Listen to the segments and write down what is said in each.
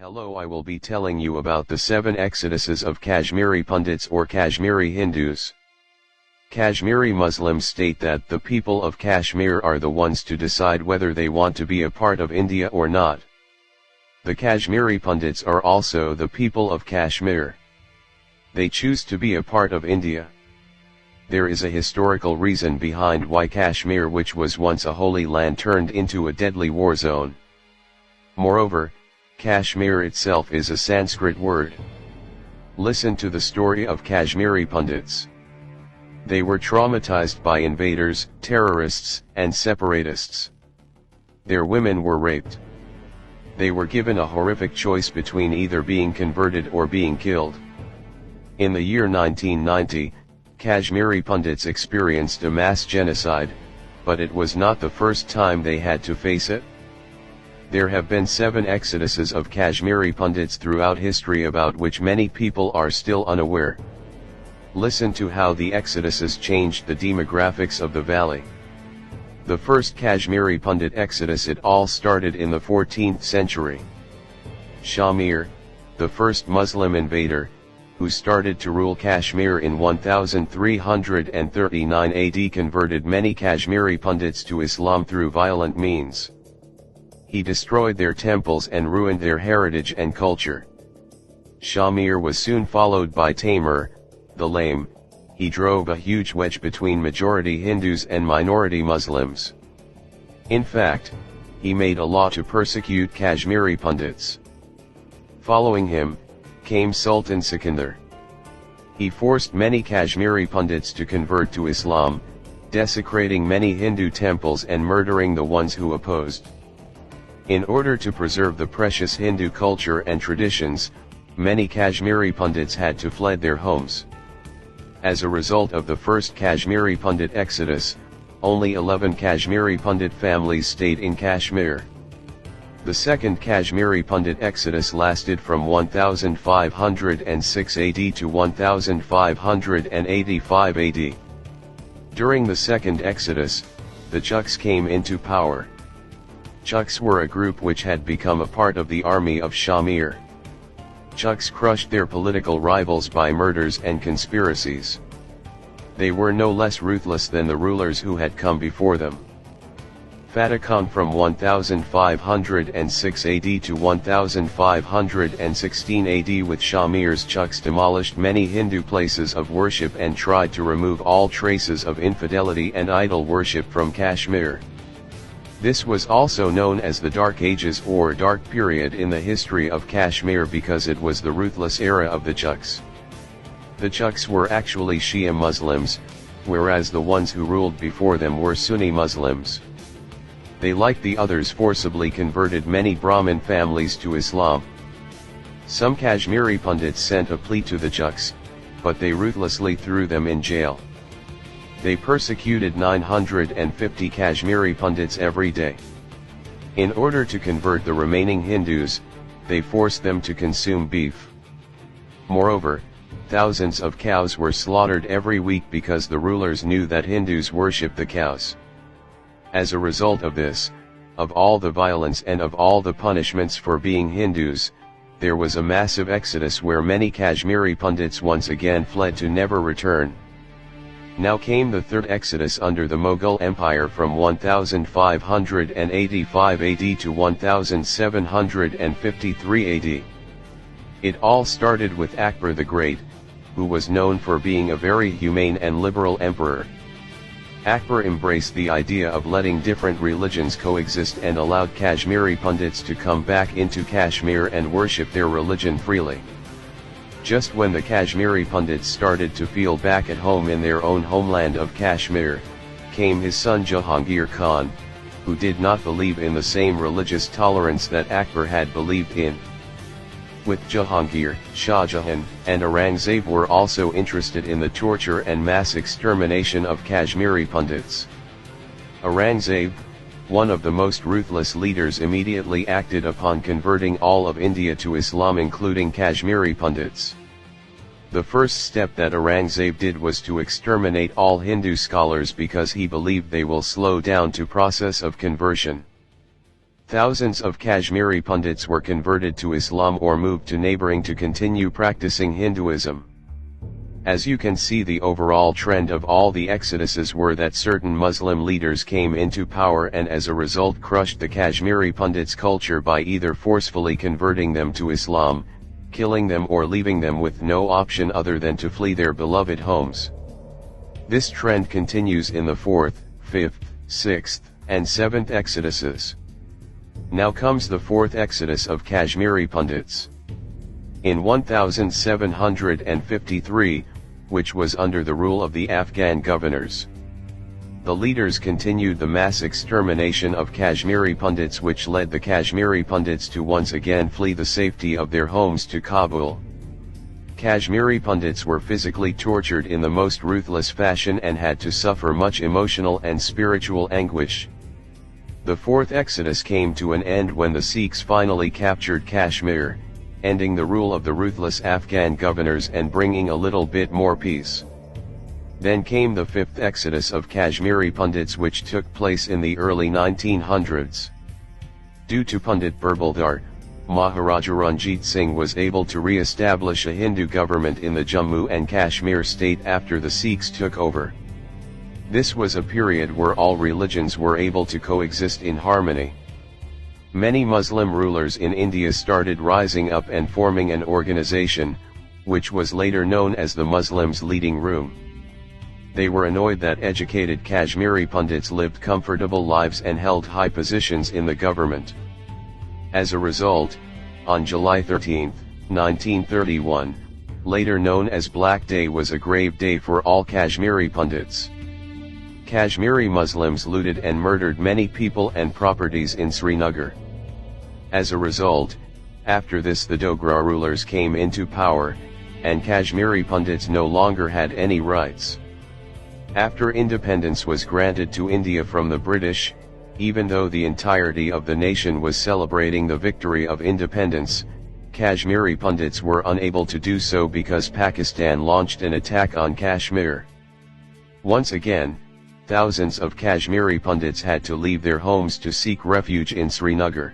Hello, I will be telling you about the 7 exoduses of Kashmiri Pundits or Kashmiri Hindus. Kashmiri Muslims state that the people of Kashmir are the ones to decide whether they want to be a part of India or not. The Kashmiri Pundits are also the people of Kashmir. They choose to be a part of India. There is a historical reason behind why Kashmir, which was once a holy land, turned into a deadly war zone. Moreover, Kashmir itself is a Sanskrit word. Listen to the story of Kashmiri Pundits. They were traumatized by invaders, terrorists, and separatists. Their women were raped. They were given a horrific choice between either being converted or being killed. In the year 1990, Kashmiri Pundits experienced a mass genocide, but it was not the first time they had to face it. There have been 7 exoduses of Kashmiri Pundits throughout history about which many people are still unaware. Listen to how the exoduses changed the demographics of the valley. The first Kashmiri Pundit exodus, it all started in the 14th century. Shamir, the first Muslim invader, who started to rule Kashmir in 1339 AD, converted many Kashmiri Pundits to Islam through violent means. He destroyed their temples and ruined their heritage and culture. Shamir was soon followed by Taimur, the Lame. He drove a huge wedge between majority Hindus and minority Muslims. In fact, he made a law to persecute Kashmiri Pundits. Following him, came Sultan Sikandar. He forced many Kashmiri Pundits to convert to Islam, desecrating many Hindu temples and murdering the ones who opposed. In order to preserve the precious Hindu culture and traditions, many Kashmiri Pundits had to flee their homes. As a result of the first Kashmiri Pundit exodus, only 11 Kashmiri Pundit families stayed in Kashmir. The second Kashmiri Pundit exodus lasted from 1506 AD to 1585 AD. During the second exodus, the Chuks came into power. Chuks were a group which had become a part of the army of Shamir. Chuks crushed their political rivals by murders and conspiracies. They were no less ruthless than the rulers who had come before them. Fateh Khan from 1506 AD to 1516 AD with Shamir's Chuks demolished many Hindu places of worship and tried to remove all traces of infidelity and idol worship from Kashmir. This was also known as the Dark Ages or Dark Period in the history of Kashmir because it was the ruthless era of the Chuks. The Chuks were actually Shia Muslims, whereas the ones who ruled before them were Sunni Muslims. They, like the others, forcibly converted many Brahmin families to Islam. Some Kashmiri Pundits sent a plea to the Chuks, but they ruthlessly threw them in jail. They persecuted 950 Kashmiri Pundits every day. In order to convert the remaining Hindus, they forced them to consume beef. Moreover, thousands of cows were slaughtered every week because the rulers knew that Hindus worship the cows. As a result of this, of all the violence and of all the punishments for being Hindus, there was a massive exodus where many Kashmiri Pundits once again fled to never return. Now came the third exodus under the Mughal Empire from 1585 AD to 1753 AD. It all started with Akbar the Great, who was known for being a very humane and liberal emperor. Akbar embraced the idea of letting different religions coexist and allowed Kashmiri Pundits to come back into Kashmir and worship their religion freely. Just when the Kashmiri Pundits started to feel back at home in their own homeland of Kashmir, came his son Jahangir Khan, who did not believe in the same religious tolerance that Akbar had believed in. With Jahangir, Shah Jahan, and Aurangzeb were also interested in the torture and mass extermination of Kashmiri Pundits. Aurangzeb, one of the most ruthless leaders, immediately acted upon converting all of India to Islam, including Kashmiri Pundits. The first step that Aurangzeb did was to exterminate all Hindu scholars because he believed they will slow down the process of conversion. Thousands of Kashmiri Pundits were converted to Islam or moved to neighboring to continue practicing Hinduism. As you can see, the overall trend of all the exoduses were that certain Muslim leaders came into power and as a result crushed the Kashmiri Pundits' culture by either forcefully converting them to Islam, killing them, or leaving them with no option other than to flee their beloved homes. This trend continues in the 4th, 5th, 6th, and 7th exoduses. Now comes the 4th exodus of Kashmiri Pundits. In 1753, which was under the rule of the Afghan governors, the leaders continued the mass extermination of Kashmiri Pundits, which led the Kashmiri Pundits to once again flee the safety of their homes to Kabul. Kashmiri Pundits were physically tortured in the most ruthless fashion and had to suffer much emotional and spiritual anguish. The 4th exodus came to an end when the Sikhs finally captured Kashmir, ending the rule of the ruthless Afghan governors and bringing a little bit more peace. Then came the 5th exodus of Kashmiri Pundits, which took place in the early 1900s. Due to Pandit Birbaldar, Maharaja Ranjit Singh was able to re-establish a Hindu government in the Jammu and Kashmir state after the Sikhs took over. This was a period where all religions were able to coexist in harmony. Many Muslim rulers in India started rising up and forming an organization, which was later known as the Muslims' Leading Room. They were annoyed that educated Kashmiri Pundits lived comfortable lives and held high positions in the government. As a result, on July 13, 1931, later known as Black Day, was a grave day for all Kashmiri Pundits. Kashmiri Muslims looted and murdered many people and properties in Srinagar. As a result, after this the Dogra rulers came into power, and Kashmiri Pundits no longer had any rights. After independence was granted to India from the British, even though the entirety of the nation was celebrating the victory of independence, Kashmiri Pundits were unable to do so because Pakistan launched an attack on Kashmir. Once again, thousands of Kashmiri Pundits had to leave their homes to seek refuge in Srinagar.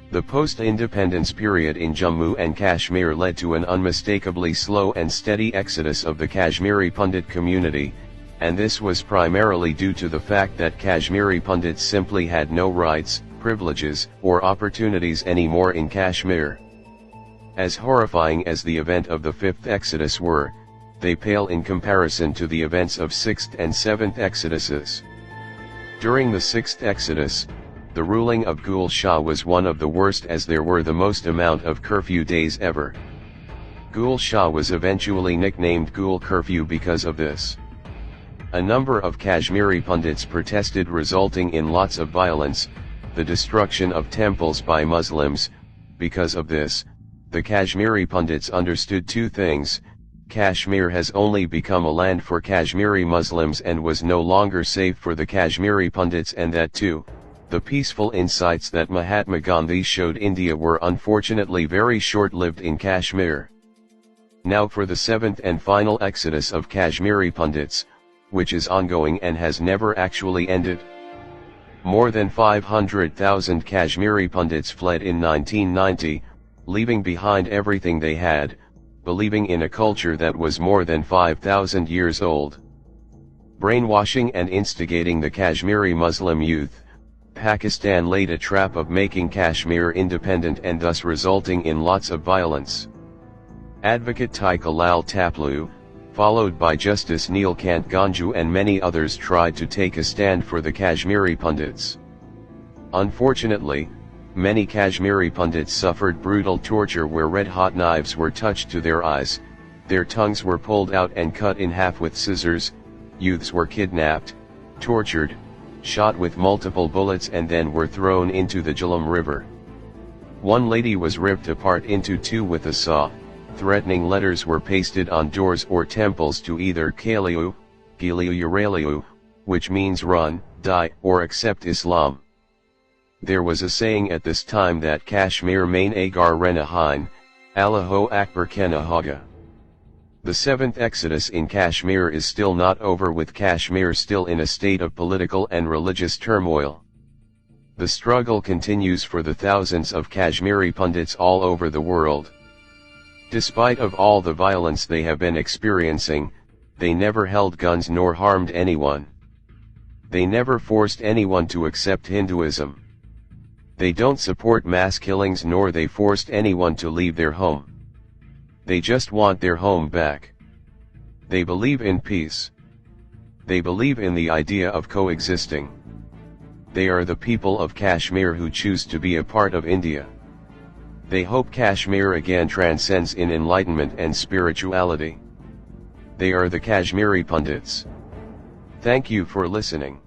The post-independence period in Jammu and Kashmir led to an unmistakably slow and steady exodus of the Kashmiri Pundit community, and this was primarily due to the fact that Kashmiri Pundits simply had no rights, privileges, or opportunities anymore in Kashmir. As horrifying as the event of the 5th exodus were, they pale in comparison to the events of 6th and 7th exoduses. During the 6th exodus, the ruling of Gul Shah was one of the worst, as there were the most amount of curfew days ever. Gul Shah was eventually nicknamed Gul Curfew because of this. A number of Kashmiri Pundits protested, resulting in lots of violence, the destruction of temples by Muslims. Because of this, the Kashmiri Pundits understood two things: Kashmir has only become a land for Kashmiri Muslims and was no longer safe for the Kashmiri Pundits, and that too, the peaceful insights that Mahatma Gandhi showed India were unfortunately very short-lived in Kashmir. Now for the 7th and final exodus of Kashmiri Pundits, which is ongoing and has never actually ended. More than 500,000 Kashmiri Pundits fled in 1990, leaving behind everything they had, believing in a culture that was more than 5,000 years old. Brainwashing and instigating the Kashmiri Muslim youth, Pakistan laid a trap of making Kashmir independent and thus resulting in lots of violence. Advocate Tika Lal Taplu, followed by Justice Neelkant Ganju and many others, tried to take a stand for the Kashmiri Pundits. Unfortunately, many Kashmiri Pundits suffered brutal torture where red-hot knives were touched to their eyes, their tongues were pulled out and cut in half with scissors, youths were kidnapped, tortured, shot with multiple bullets and then were thrown into the Jhelum River. One lady was ripped apart into two with a saw. Threatening letters were pasted on doors or temples to either Kaliu, Giliu Uraliu, which means run, die, or accept Islam. There was a saying at this time that Kashmir main agar renahin, Allahu Akbar Kenahaga. The 7th exodus in Kashmir is still not over, with Kashmir still in a state of political and religious turmoil. The struggle continues for the thousands of Kashmiri Pundits all over the world. Despite of all the violence they have been experiencing, they never held guns nor harmed anyone. They never forced anyone to accept Hinduism. They don't support mass killings nor they forced anyone to leave their home. They just want their home back. They believe in peace. They believe in the idea of coexisting. They are the people of Kashmir who choose to be a part of India. They hope Kashmir again transcends in enlightenment and spirituality. They are the Kashmiri Pundits. Thank you for listening.